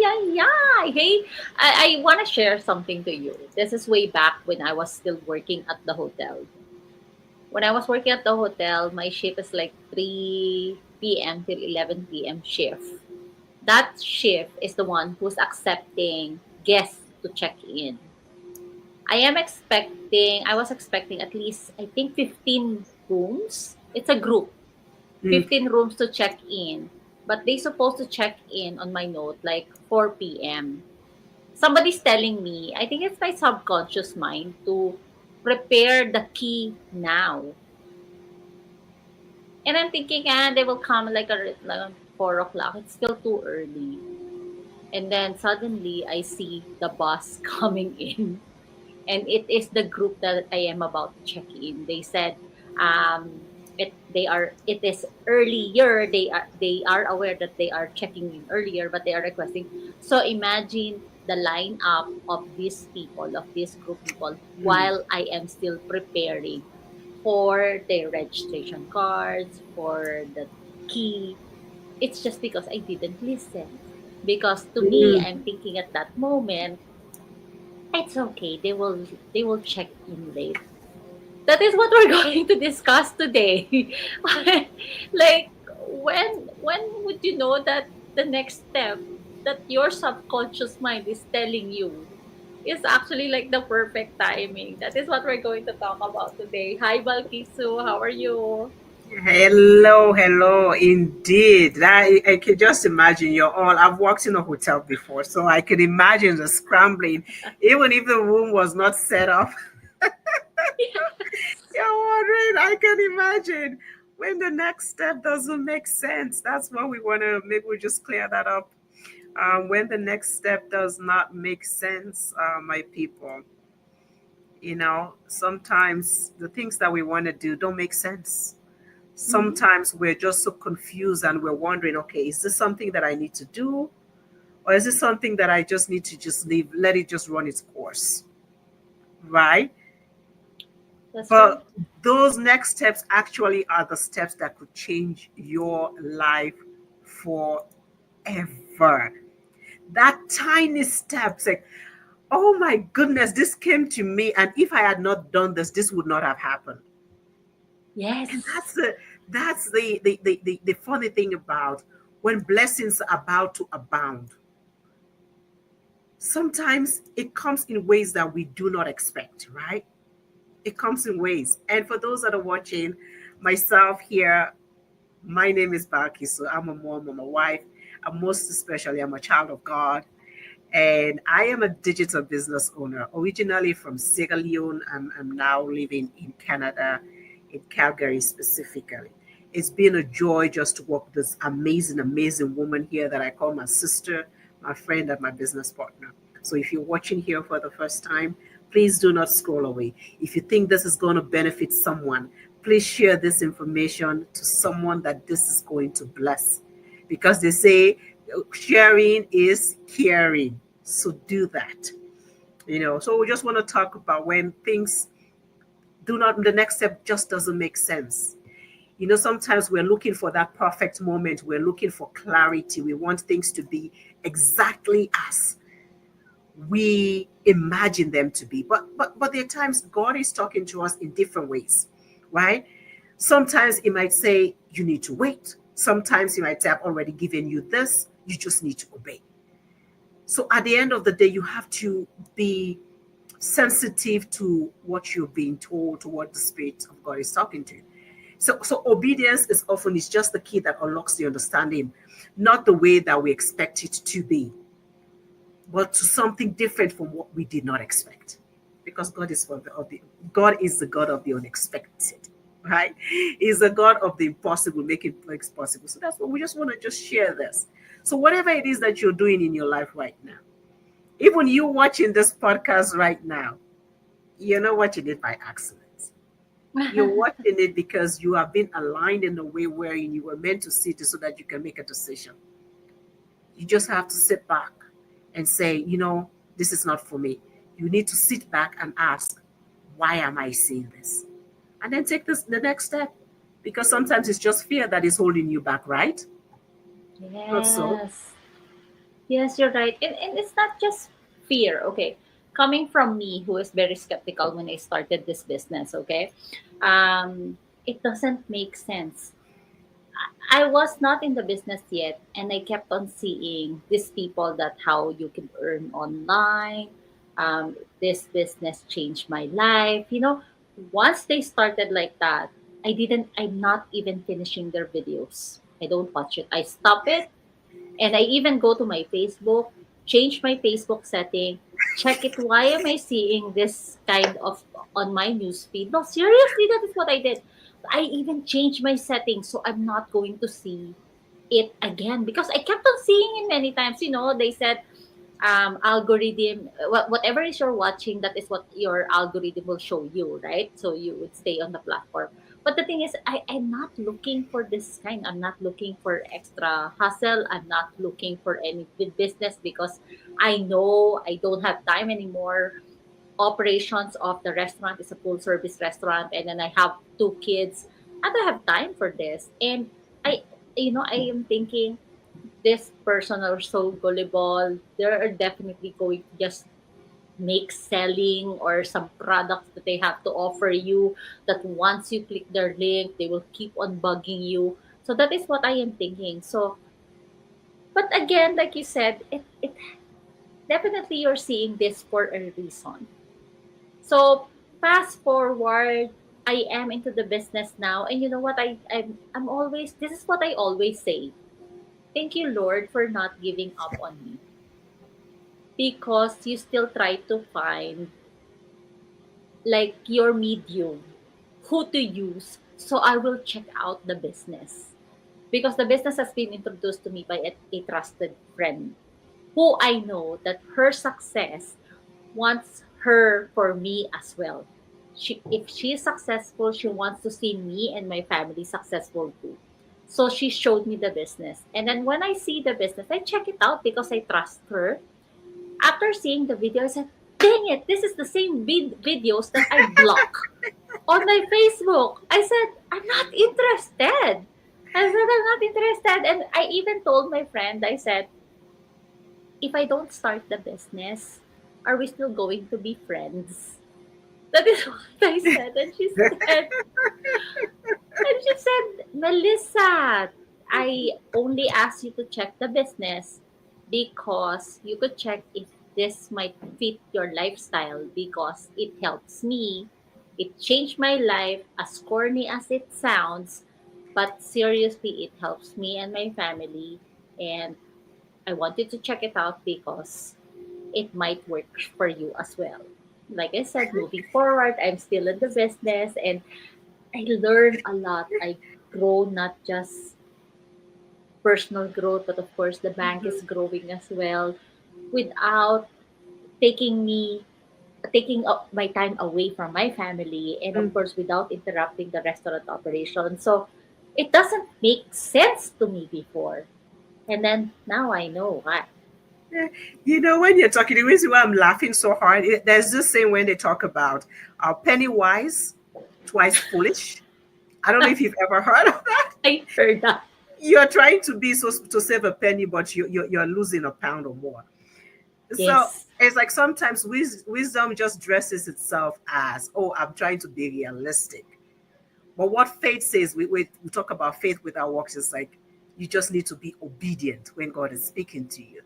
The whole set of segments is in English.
ay, ay. Hey, I want to share something to you. This is way back when I was still working at the hotel. When I was working at the hotel, my shift is like 3 p.m. till 11 p.m. shift. That shift is the one who's accepting guests to check in. I was expecting at least, I think, 15 rooms. It's a group, Mm. 15 rooms to check in. But they supposed to check in on my note like 4 p.m. Somebody's telling me, I think it's my subconscious mind to prepare the key now. And I'm thinking, they will come like 4 o'clock. It's still too early. And then suddenly I see the bus coming in, and it is the group that I am about to check in. They said, it is earlier. They are aware that they are checking in earlier, but they are requesting. So imagine the lineup of these people, of this group people, while I am still preparing for their registration cards, for the key. It's just because I didn't listen. Because to me, Mm. I'm thinking at that moment, it's okay. They will check in late. That is what we're going to discuss today. Like, when would you know that the next step that your subconscious mind is telling you is actually like the perfect timing? That is what we're going to talk about today. Hi Balkisu, how are you? Hello, hello. Indeed, I can just imagine you're all. I've worked in a hotel before, so I can imagine the scrambling. Even if the room was not set up, you're wondering. I can imagine when the next step doesn't make sense. That's what we want to. Maybe we just clear that up. When the next step does not make sense, my people, sometimes the things that we want to do don't make sense. Mm-hmm. Sometimes we're just so confused and we're wondering, okay, is this something that I need to do? Or is this something that I just need to just leave, let it just run its course? Right? That's right. But those next steps actually are the steps that could change your life forever. That tiny steps, like, oh my goodness, this came to me. And if I had not done this, this would not have happened. And Yes. that's the funny thing about when blessings are about to abound. Sometimes it comes in ways that we do not expect, right? It comes in ways. And for those that are watching, myself here, my name is Baki. So I'm a mom, I'm a wife, and most especially, I'm a child of God. And I am a digital business owner, originally from Sierra Leone. I'm now living in Canada, in Calgary specifically. It's been a joy just to work with this amazing, amazing woman here that I call my sister, my friend, and my business partner. So if you're watching here for the first time, please do not scroll away. If you think this is going to benefit someone, please share this information to someone that this is going to bless. Because they say sharing is caring. So do that. So we just want to talk about when things do not, the next step just doesn't make sense. Sometimes we're looking for that perfect moment. We're looking for clarity. We want things to be exactly as we imagine them to be. But there are times God is talking to us in different ways, right? Sometimes He might say, you need to wait. Sometimes He might say, I've already given you this. You just need to obey. So at the end of the day, you have to be sensitive to what you're being told, to what the Spirit of God is talking to you. So obedience is just the key that unlocks the understanding, not the way that we expect it to be, but to something different from what we did not expect. Because God is the God of the unexpected, right? He's the God of the impossible, making things possible. So that's what we just want to just share this. So whatever it is that you're doing in your life right now, even you watching this podcast right now, you're not watching it by accident. You're watching it because you have been aligned in a way where you were meant to sit so that you can make a decision. You just have to sit back and say, this is not for me. You need to sit back and ask, why am I seeing this? And then take the next step. Because sometimes it's just fear that is holding you back, right? Not so. Yes. Yes, you're right. And it's not just fear, okay? Coming from me, who is very skeptical when I started this business, okay? It doesn't make sense. I was not in the business yet, and I kept on seeing these people that how you can earn online. This business changed my life. Once they started like that, I'm not even finishing their videos. I don't watch it. I stop it, and I even go to my Facebook, change my Facebook setting, check it. Why am I seeing this kind of on my newsfeed? No, seriously, that is what I did. I even changed my settings so I'm not going to see it again because I kept on seeing it many times. They said algorithm, whatever is you're watching, that is what your algorithm will show you, right? So you would stay on the platform. But the thing is, I'm not looking for this kind. I'm not looking for extra hustle. I'm not looking for any business because I know I don't have time anymore. Operations of the restaurant is a full service restaurant, and then I have two kids. I don't have time for this. And I am thinking, this person are so gullible. They are definitely going to just make selling or some products that they have to offer you, that once you click their link, they will keep on bugging you. So that is what I am thinking. So, but again, like you said, it definitely you're seeing this for a reason. So fast forward, I am into the business now, and you know what? I'm always, this is what I always say. Thank you, Lord, for not giving up on me, because you still try to find like your medium, who to use. So I will check out the business, because the business has been introduced to me by a trusted friend who I know that her success wants her for me as well. If she is successful, she wants to see me and my family successful too. So she showed me the business. And then when I see the business, I check it out because I trust her. After seeing the video, I said, dang it, this is the same videos that I block on my Facebook. I said, I'm not interested. I said, I'm not interested. And I even told my friend, I said, if I don't start the business, are we still going to be friends? That is what I said. And she said, Melissa, I only asked you to check the business because you could check if this might fit your lifestyle, because it helps me. It changed my life, as corny as it sounds, but seriously, it helps me and my family. And I wanted to check it out because it might work for you as well. Like I said, moving forward, I'm still in the business, and I learn a lot. I grow, not just personal growth, but of course the bank is growing as well, without taking me taking up my time away from my family, and of Mhm. course without interrupting the restaurant operation. So it doesn't make sense to me before. And then now I know why. Yeah. When you're talking, the reason why I'm laughing so hard, there's this saying when they talk about penny wise, twice foolish. I don't know if you've ever heard of that. I heard that. You're trying to be so to save a penny, but you're losing a pound or more. So Yes. it's like sometimes wisdom just dresses itself as, oh, I'm trying to be realistic. But what faith says, we talk about faith with our works, is like you just need to be obedient when God is speaking to you.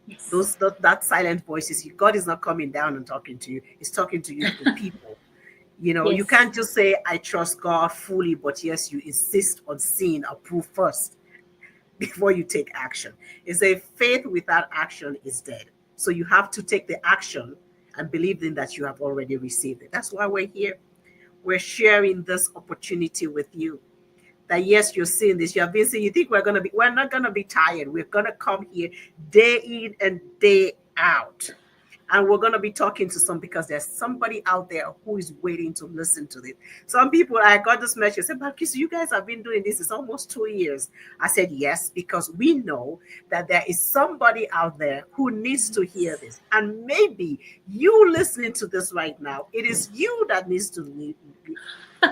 Yes. That silent voices, God is not coming down and talking to you, he's talking to you through people. You Yes. can't just say I trust God fully, but yes, you insist on seeing a proof first before you take action. It's a faith without action is dead. So you have to take the action and believe in that you have already received it. That's why we're here. We're sharing this opportunity with you, that yes, you're seeing this, you have been seeing, you think we're not gonna be tired. We're gonna come here day in and day out. And we're gonna be talking to some, because there's somebody out there who is waiting to listen to this. Some people, I got this message, said, but you guys have been doing this, it's almost 2 years. I said, yes, because we know that there is somebody out there who needs to hear this. And maybe you listening to this right now, it is you that needs to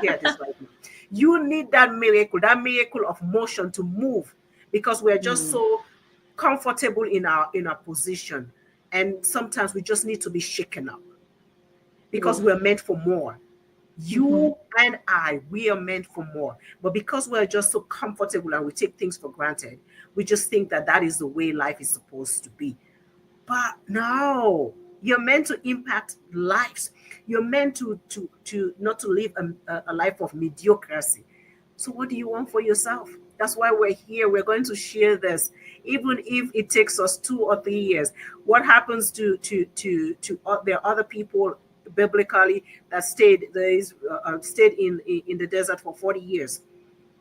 hear this right now. You need that miracle of motion to move, because we're just Mm. so comfortable in our position, and sometimes we just need to be shaken up because Yes. we're meant for more. Mm-hmm. You and I, we are meant for more. But because we're just so comfortable and we take things for granted, we just think that that is the way life is supposed to be. But no, you're meant to impact lives. You're meant to not to live a life of mediocrity. So what do you want for yourself? That's why we're here. We're going to share this, even if it takes us 2 or 3 years. What happens to there are other people biblically that stayed in the desert for 40 years.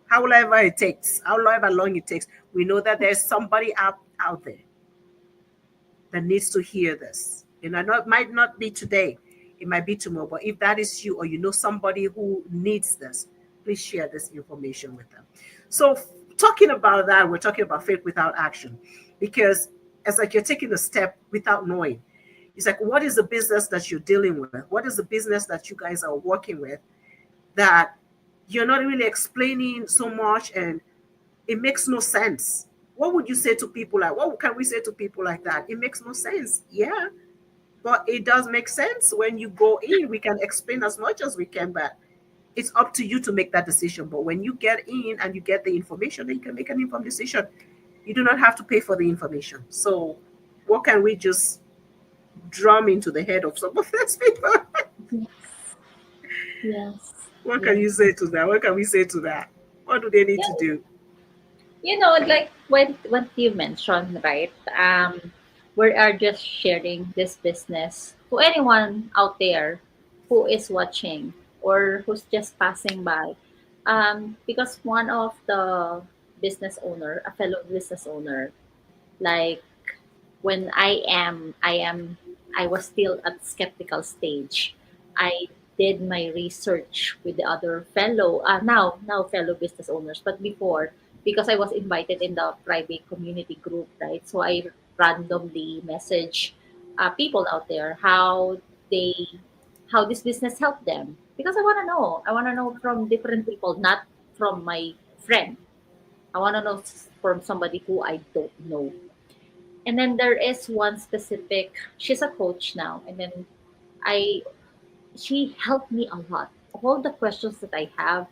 However it takes, however long it takes, we know that there's somebody out there that needs to hear this. And I know it might not be today, it might be tomorrow, but if that is you or you know somebody who needs this, please share this information with them. So, talking about that, we're talking about faith without action because it's like you're taking a step without knowing. It's like, what is the business that you're dealing with? What is the business that you guys are working with that you're not really explaining so much and it makes no sense? What would you say to people like, what can we say to people like that? It makes no sense. Yeah, but it does make sense when you go in. We can explain as much as we can, but it's up to you to make that decision. But when you get in and you get the information, then you can make an informed decision. You do not have to pay for the information. So, what can we just drum into the head of some of these people? Yes. Yes. What can Yes. you say to that? What can we say to that? What do they need to Yeah. do? Like when what you mentioned, right? We are just sharing this business to anyone out there who is watching or who's just passing by. Because one of the business owner, a fellow business owner, like when I was still at skeptical stage. I did my research with the other fellow now fellow business owners, but before, because I was invited in the private community group, right? So I randomly message people out there they how this business helped them, because I want to know from different people, not from my friend. I want to know from somebody who I don't know. And then there is one specific, she's a coach now. And then I, she helped me a lot. All the questions that I have,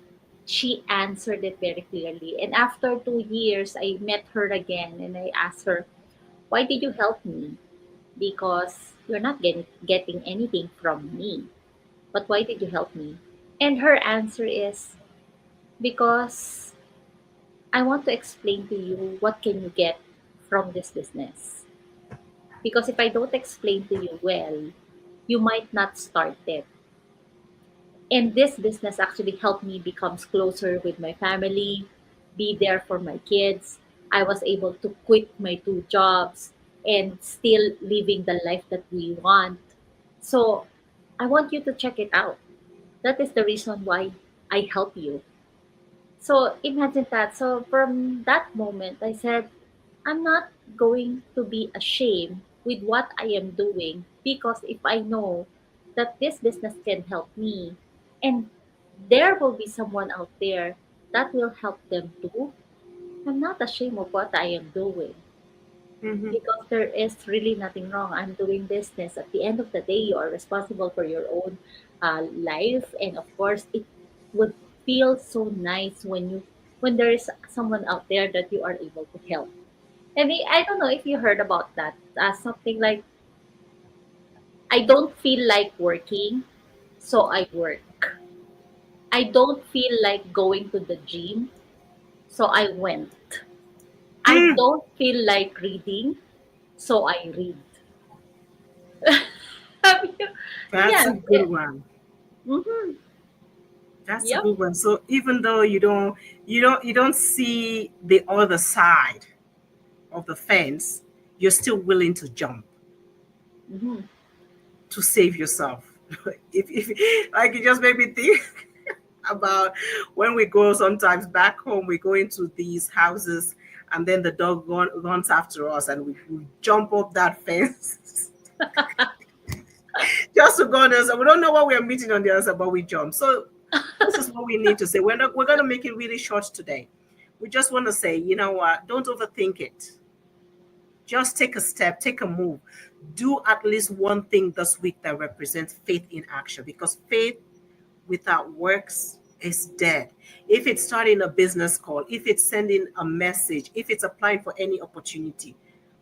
she answered it very clearly. And after 2 years, I met her again and I asked her, why did you help me? Because you're not getting anything from me. But why did you help me? And her answer is, because I want to explain to you what can you get from this business. Because if I don't explain to you well, you might not start it. And this business actually helped me become closer with my family, be there for my kids. I was able to quit my two jobs and still living the life that we want. So I want you to check it out. That is the reason why I help you. So imagine that. So from that moment, I said, I'm not going to be ashamed with what I am doing, because if I know that this business can help me and there will be someone out there that will help them too, I'm not ashamed of what I am doing, Mm-hmm. because there is really nothing wrong. I'm doing business. At the end of the day, you are responsible for your own life, and of course, it would feel so nice when there is someone out there that you are able to help. I don't know if you heard about that. Something like, I don't feel like working, so I work. I don't feel like going to the gym, so I went. I Mm, don't feel like reading, so I read. that's a Yes. good one. Mm-hmm. That's a Yep. good one. So even though you don't see the other side of the fence, you're still willing to jump Mm-hmm. to save yourself. If like it just made me think about when we go sometimes back home, we go into these houses and then the dog runs after us and we jump up that fence just to go on the other side. We don't know what we're meeting on the other side, but we jump. So this is what we need to say. We're gonna make it really short today. We just want to say, you know what, don't overthink it. Just take a step, take a move. Do at least one thing this week that represents faith in action, because faith without works is dead. If it's starting a business call, if it's sending a message, if it's applying for any opportunity,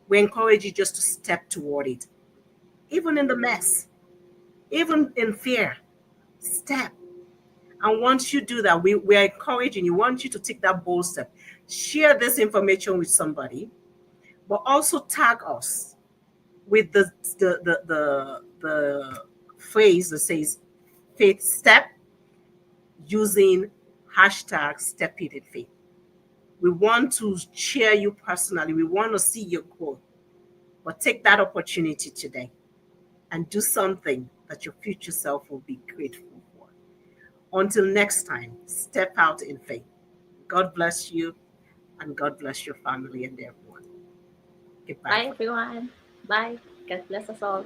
we encourage you just to step toward it. Even in the mess, even in fear, step. And once you do that, we are encouraging you, want you to take that bold step. Share this information with somebody, but also tag us with the phrase that says faith step, using hashtag step it in faith. We want to share you personally. We want to see your growth. But take that opportunity today and do something that your future self will be grateful for. Until next time, step out in faith. God bless you, and God bless your family and everyone. Goodbye Bye, for now. everyone. Bye. God bless us all.